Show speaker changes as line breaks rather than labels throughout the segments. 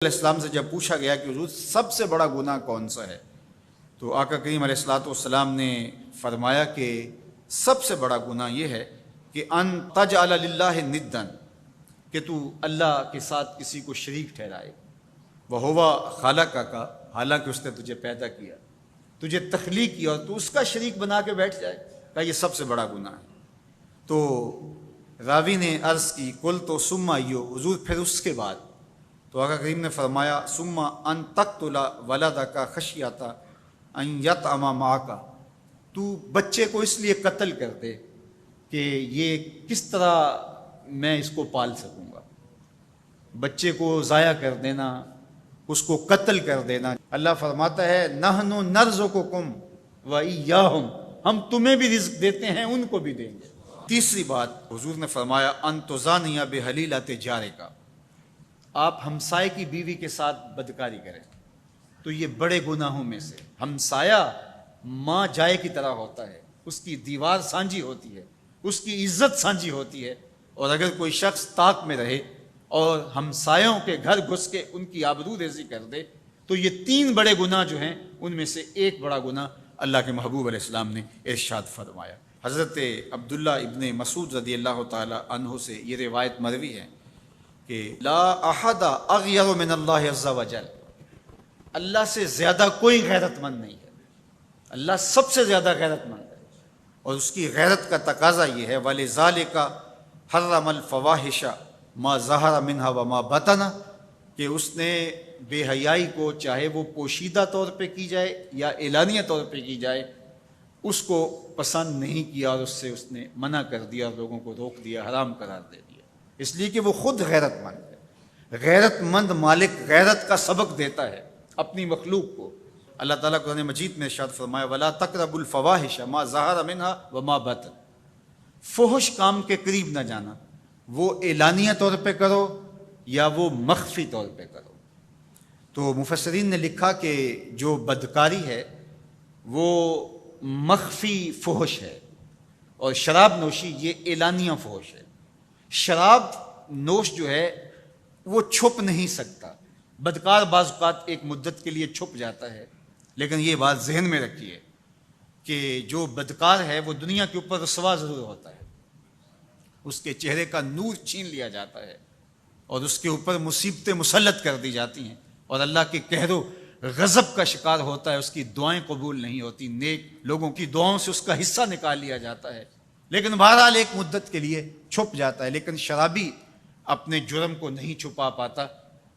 علیہ السلام سے جب پوچھا گیا کہ حضور سب سے بڑا گناہ کون سا ہے، تو آقا کریم علیہ السلام نے فرمایا کہ سب سے بڑا گناہ یہ ہے کہ ان تجعل للہ ندًا، کہ تو اللہ کے ساتھ کسی کو شریک ٹھہرائے، وہو خلقک، حالانکہ اس نے تجھے پیدا کیا، تجھے تخلیق کیا اور تو اس کا شریک بنا کے بیٹھ جائے، کہا یہ سب سے بڑا گناہ ہے۔ تو راوی نے عرض کی قل تو ثم ایو، حضور پھر اس کے بعد؟ تو آقا کریم نے فرمایا ثم ان تقتل ولدک خشیۃ ان یطعم معک، تو بچے کو اس لیے قتل کر دے کہ یہ کس طرح میں اس کو پال سکوں گا، بچے کو ضائع کر دینا، اس کو قتل کر دینا۔ اللہ فرماتا ہے نحن نرزقکم وایاہم، ہم تمہیں بھی رزق دیتے ہیں ان کو بھی دیں گے۔ تیسری بات حضور نے فرمایا ان تزانی بحلیلۃ جارک، آپ ہمسائے کی بیوی کے ساتھ بدکاری کریں، تو یہ بڑے گناہوں میں سے۔ ہمسایہ ماں جائے کی طرح ہوتا ہے، اس کی دیوار سانجھی ہوتی ہے، اس کی عزت سانجھی ہوتی ہے، اور اگر کوئی شخص طاق میں رہے اور ہمسایوں کے گھر گھس کے ان کی آبرو ریزی کر دے، تو یہ تین بڑے گناہ جو ہیں ان میں سے ایک بڑا گناہ اللہ کے محبوب علیہ السلام نے ارشاد فرمایا۔ حضرت عبداللہ ابن مسعود رضی اللہ تعالی عنہ سے یہ روایت مروی ہے کہ لا احد اغیر من اللہ عز وجل، اللہ سے زیادہ کوئی غیرت مند نہیں ہے، اللہ سب سے زیادہ غیرت مند ہے، اور اس کی غیرت کا تقاضا یہ ہے وَلِذَالِكَ حَرَّمَ الْفَوَاحِشَ مَا ظَهَرَ مِنْهَا وَمَا بَطَنَ، کہ اس نے بے حیائی کو چاہے وہ پوشیدہ طور پہ کی جائے یا اعلانیہ طور پہ کی جائے اس کو پسند نہیں کیا، اور اس سے اس نے منع کر دیا اور لوگوں کو روک دیا، حرام قرار دے دیا، اس لیے کہ وہ خود غیرت مند ہے۔ غیرت مند مالک غیرت کا سبق دیتا ہے اپنی مخلوق کو۔ اللہ تعالیٰ قرآن مجید میں ارشاد فرمایا وَلَا تَقْرَبُوا الْفَوَاحِشَ مَا ظَهَرَ مِنْهَا وَمَا بَطَنَ، فحش کام کے قریب نہ جانا، وہ اعلانیہ طور پہ کرو یا وہ مخفی طور پہ کرو۔ تو مفسرین نے لکھا کہ جو بدکاری ہے وہ مخفی فحش ہے، اور شراب نوشی یہ اعلانیہ فحش ہے۔ شراب نوش جو ہے وہ چھپ نہیں سکتا، بدکار بعض اوقات ایک مدت کے لیے چھپ جاتا ہے، لیکن یہ بات ذہن میں رکھیے کہ جو بدکار ہے وہ دنیا کے اوپر رسوا ضرور ہوتا ہے، اس کے چہرے کا نور چھین لیا جاتا ہے اور اس کے اوپر مصیبتیں مسلط کر دی جاتی ہیں، اور اللہ کے قہر و غضب کا شکار ہوتا ہے، اس کی دعائیں قبول نہیں ہوتی، نیک لوگوں کی دعاؤں سے اس کا حصہ نکال لیا جاتا ہے، لیکن بہرحال ایک مدت کے لیے چھپ جاتا ہے۔ لیکن شرابی اپنے جرم کو نہیں چھپا پاتا،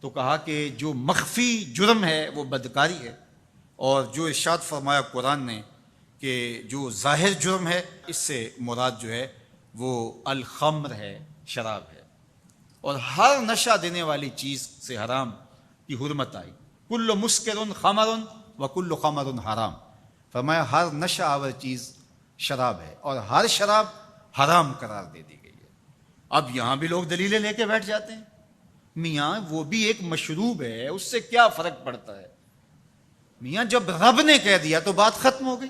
تو کہا کہ جو مخفی جرم ہے وہ بدکاری ہے، اور جو ارشاد فرمایا قرآن نے کہ جو ظاہر جرم ہے اس سے مراد جو ہے وہ الخمر ہے، شراب ہے، اور ہر نشہ دینے والی چیز سے حرام کی حرمت آئی۔ کل مسکر خمر وکل خمر حرام، فرمایا ہر نشہ آور چیز شراب ہے اور ہر شراب حرام قرار دے دی گئی ہے۔ اب یہاں بھی لوگ دلیلیں لے کے بیٹھ جاتے ہیں، میاں وہ بھی ایک مشروب ہے، اس سے کیا فرق پڑتا ہے؟ میاں جب رب نے کہہ دیا تو بات ختم ہو گئی۔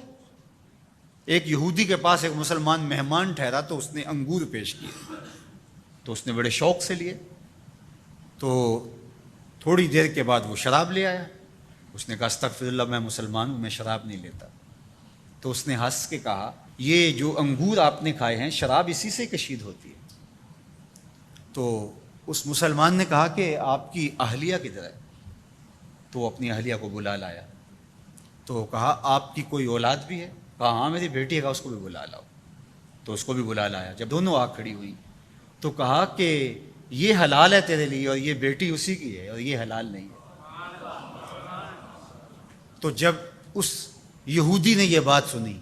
ایک یہودی کے پاس ایک مسلمان مہمان ٹھہرا تو اس نے انگور پیش کیے، تو اس نے بڑے شوق سے لیے، تو تھوڑی دیر کے بعد وہ شراب لے آیا۔ اس نے کہا استغفر اللہ، میں مسلمان ہوں، میں شراب نہیں لیتا۔ تو اس نے ہنس کے کہا یہ جو انگور آپ نے کھائے ہیں شراب اسی سے کشید ہوتی ہے۔ تو اس مسلمان نے کہا کہ آپ کی اہلیہ کدھر ہے؟ تو وہ اپنی اہلیہ کو بلا لایا، تو کہا آپ کی کوئی اولاد بھی ہے؟ کہا ہاں میری بیٹی ہے، اس کو بھی بلا لاؤ۔ تو اس کو بھی بلا لایا۔ جب دونوں آ کھڑی ہوئی تو کہا کہ یہ حلال ہے تیرے لیے اور یہ بیٹی اسی کی ہے اور یہ حلال نہیں ہے۔ تو جب اس یہودی نے یہ بات سنی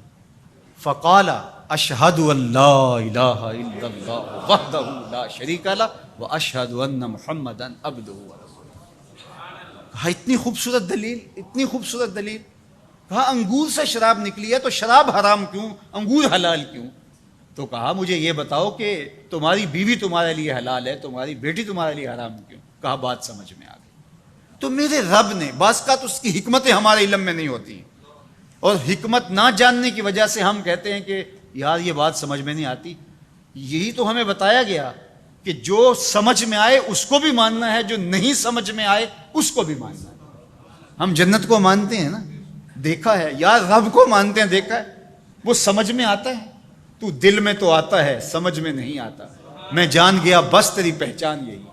فقال اشہد ان لا الہ الا اللہ وحدہ لا شریک لہ واشہد ان محمدا عبدہ ورسولہ، کہا اتنی خوبصورت دلیل، اتنی خوبصورت دلیل، کہا انگور سے شراب نکلی ہے تو شراب حرام کیوں، انگور حلال کیوں؟ تو کہا مجھے یہ بتاؤ کہ تمہاری بیوی تمہارے لیے حلال ہے، تمہاری بیٹی تمہارے لیے حرام کیوں؟ کہا بات سمجھ میں آ گئی۔ تو میرے رب نے بعض کا تو اس کی حکمتیں ہمارے علم میں نہیں ہوتی، اور حکمت نہ جاننے کی وجہ سے ہم کہتے ہیں کہ یار یہ بات سمجھ میں نہیں آتی۔ یہی تو ہمیں بتایا گیا کہ جو سمجھ میں آئے اس کو بھی ماننا ہے، جو نہیں سمجھ میں آئے اس کو بھی ماننا ہے۔ ہم جنت کو مانتے ہیں نا، دیکھا ہے، یا رب کو مانتے ہیں، دیکھا ہے، وہ سمجھ میں آتا ہے، تو دل میں تو آتا ہے، سمجھ میں نہیں آتا، میں جان گیا بس تیری پہچان یہی۔